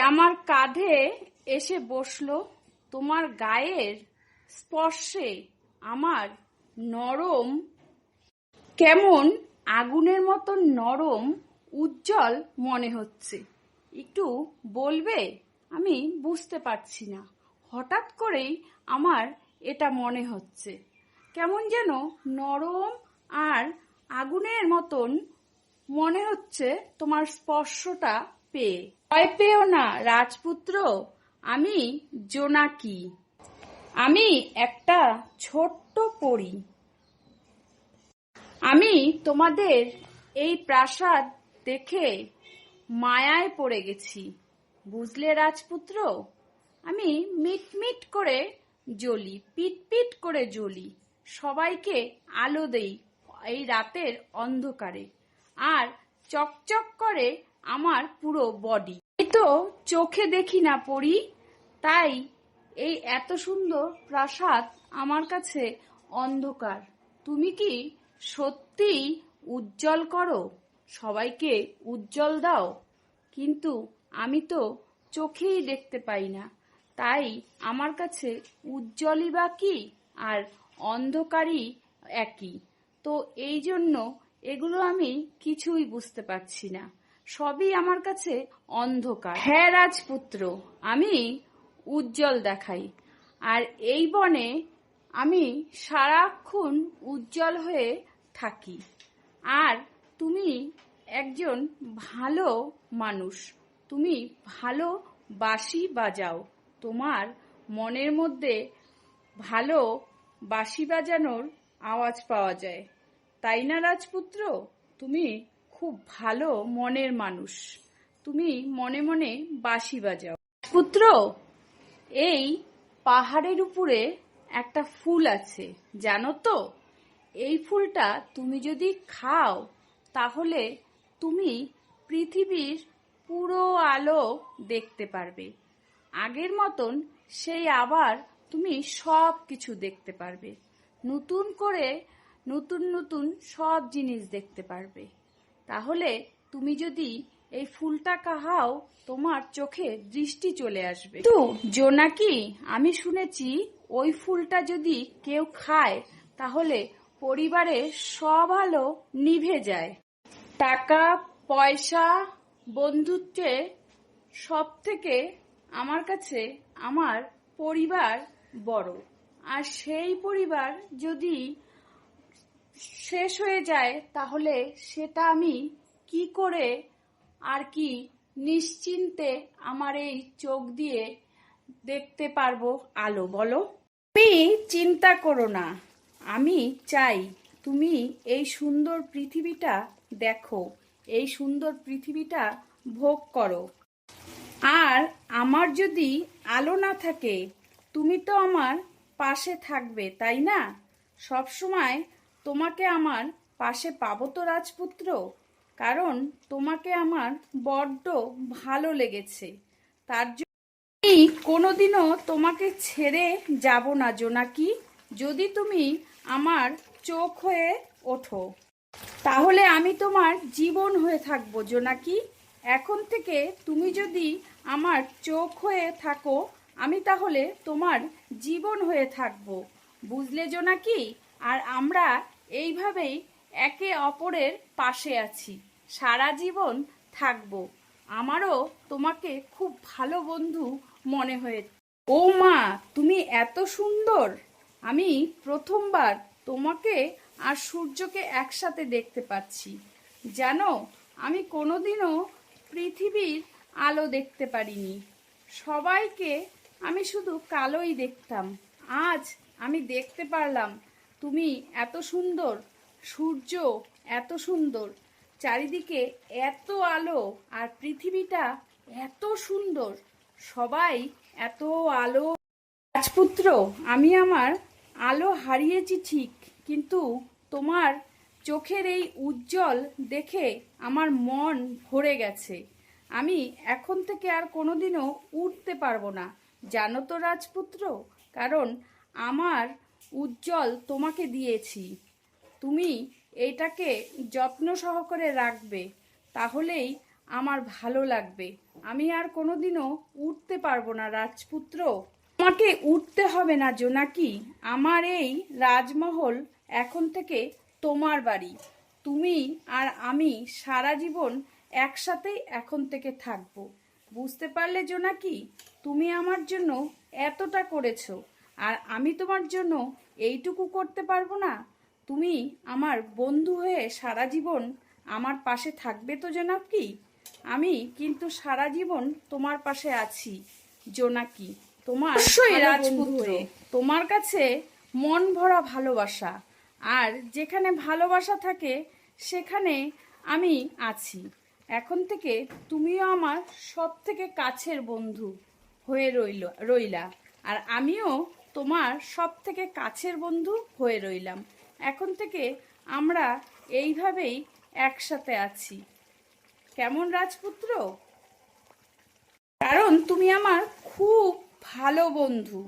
আমার কাঁধে এসে বসলো, তোমার গায়ের স্পর্শে আমার নরম, কেমন আগুনের মতো নরম উজ্জ্বল মনে হচ্ছে। একটু বলবে? আমি বুঝতে পারছি না, হঠাৎ করেই আমার এটা মনে হচ্ছে, কেমন যেন নরম আর আগুনের মতন মনে হচ্ছে তোমার স্পর্শটা পেয়ে। ভয় পেও না রাজপুত্র, আমি জোনাকি। আমি একটা ছোট্ট পরী। আমি তোমাদের এই প্রাসাদ দেখে মায়ায় পড়ে গেছি, বুঝলে রাজপুত্র? আমি মিটমিট করে জ্বলি, পিটপিট করে জ্বলি, সবাইকে আলো দেই এই রাতের অন্ধকারে, আর চকচক করে আমার পুরো বডি। আমি তো চোখে দেখি না পড়ি, তাই এই এত সুন্দর প্রাসাদ আমার কাছে অন্ধকার। তুমি কি সত্যি উজ্জ্বল করো, সবাইকে উজ্জ্বল দাও, কিন্তু আমি তো চোখেই দেখতে পাই না, তাই আমার কাছে উজ্জ্বলই বা কি আর অন্ধকারই একই। তো এই জন্য এগুলো আমি কিছুই বুঝতে পারছি না, সবই আমার কাছে অন্ধকার। হ্যাঁ রাজপুত্র, আমি উজ্জ্বল দেখাই, আর এই বনে আমি সারাক্ষণ উজ্জ্বল হয়ে থাকি। আর তুমি একজন ভালো মানুষ, তুমি ভালো বাঁশি বাজাও, তোমার মনের মধ্যে ভালো বাঁশি বাজানোর আওয়াজ পাওয়া যায়, তাই না রাজপুত্র? তুমি খুব ভালো মনের মানুষ, তুমি মনে মনে বাঁশি বাজাও। রাজপুত্র, এই পাহাড়ের উপরে একটা ফুল আছে, জানো তো? এই ফুলটা তুমি যদি খাও তাহলে তুমি পৃথিবীর পুরো আলো দেখতে পারবে, আগের মতন সেই আবার তুমি সব কিছু দেখতে পারবে, নতুন করে নতুন নতুন সব জিনিস দেখতে পারবে। তাহলে তুমি যদি এই ফুলটা খাও তোমার চোখে দৃষ্টি চলে আসবে। তো জোনাকি, আমি শুনেছি ওই ফুলটা যদি কেউ খায় তাহলে পরিবারের সব আলো নিভে যায়। টাকা পয়সা বন্ধুত্বে সব থেকে আমার কাছে আমার পরিবার বড়, আর সেই পরিবার যদি শেষ হয়ে যায় তাহলে সেটা আমি কি করে আর কি নিশ্চিন্তে আমার এই চোখ দিয়ে দেখতে পারবো আলো, বলো? তুমি চিন্তা করো না, আমি চাই তুমি এই সুন্দর পৃথিবীটা দেখো, এই সুন্দর পৃথিবীটা ভোগ করো। আর আমার যদি আলো না থাকে তুমি তো আমার পাশে থাকবে, তাই না? সব সময় তোমাকে আমার পাশে পাবো তো রাজপুত্র, কারণ তোমাকে আমার বড্ড ভালো লেগেছে, তার জন্য আমি কোনোদিনও তোমাকে ছেড়ে যাব না জোনাকি। যদি তুমি আমার চোখ হয়ে ওঠো তাহলে আমি তোমার জীবন হয়ে থাকবো জোনাকি। এখন থেকে তুমি যদি আমার চোখ হয়ে থাকো আমি তাহলে তোমার জীবন হয়ে থাকবো, বুঝলে জোনাকি? আর আমরা এইভাবেই একে অপরের পাশে আছি, সারা জীবন থাকবো। আমারও তোমাকে খুব ভালো বন্ধু মনে হয়েছে। ও মা, তুমি এত সুন্দর, আমি প্রথমবার তোমাকে আর সূর্যকে একসাথে দেখতে পাচ্ছি। জানো, আমি কোনোদিনও পৃথিবীর আলো দেখতে পারিনি, সবাইকে আমি শুধু কালোই দেখতাম। আজ আমি দেখতে পারলাম তুমি এত সুন্দর, সূর্য এত সুন্দর, চারিদিকে এত আলো, আর পৃথিবীটা এত সুন্দর, সবাই এত আলো। রাজপুত্র, আমি আমার আলো হারিয়েছি ঠিক, কিন্তু তোমার চোখের এই উজ্জ্বল দেখে আমার মন ভরে গেছে। আমি এখন থেকে আর কোনোদিনও উঠতে পারবো না, জানো তো রাজপুত্র, কারণ আমার উজ্জ্বল তোমাকে দিয়েছি। তুমি এইটাকে যত্ন সহকারে রাখবে, তাহলেই আমার ভালো লাগবে, আমি আর কোনোদিনও উঠতে পারবো না রাজপুত্র। তোমাকে উঠতে হবে না জোনাকি। আমার এই রাজমহল এখন থেকে তোমার বাড়ি। তুমি আর আমি সারা জীবন একসাথেই এখন থেকে থাকবো। বুঝতে পারলে জোনাকি? তুমি আমার জন্য এতটা করেছো, আর আমি তোমার জন্য এইটুকু করতে পারবো না? তুমি আমার বন্ধু হয়ে সারা জীবন আমার পাশে থাকবে তো জোনাকি? আমি কিন্তু সারা জীবন তোমার পাশে আছি জোনাকি, তোমার অবশ্যই ভালো বন্ধু রাজপুত্র। হয়ে। তোমার কাছে মন ভরা ভালোবাসা, আর যেখানে ভালোবাসা থাকে সেখানে আমি আছি। এখন থেকে তুমিও আমার সব থেকে কাছের বন্ধু হয়ে রইলা, আর আমিও তোমার সব থেকে কাছের বন্ধু হয়ে রইলাম। এখন থেকে আমরা এইভাবেই একসাথে আছি। কেমন রাজপুত্র? কারণ তুমি আমার খুব ভালো বন্ধু।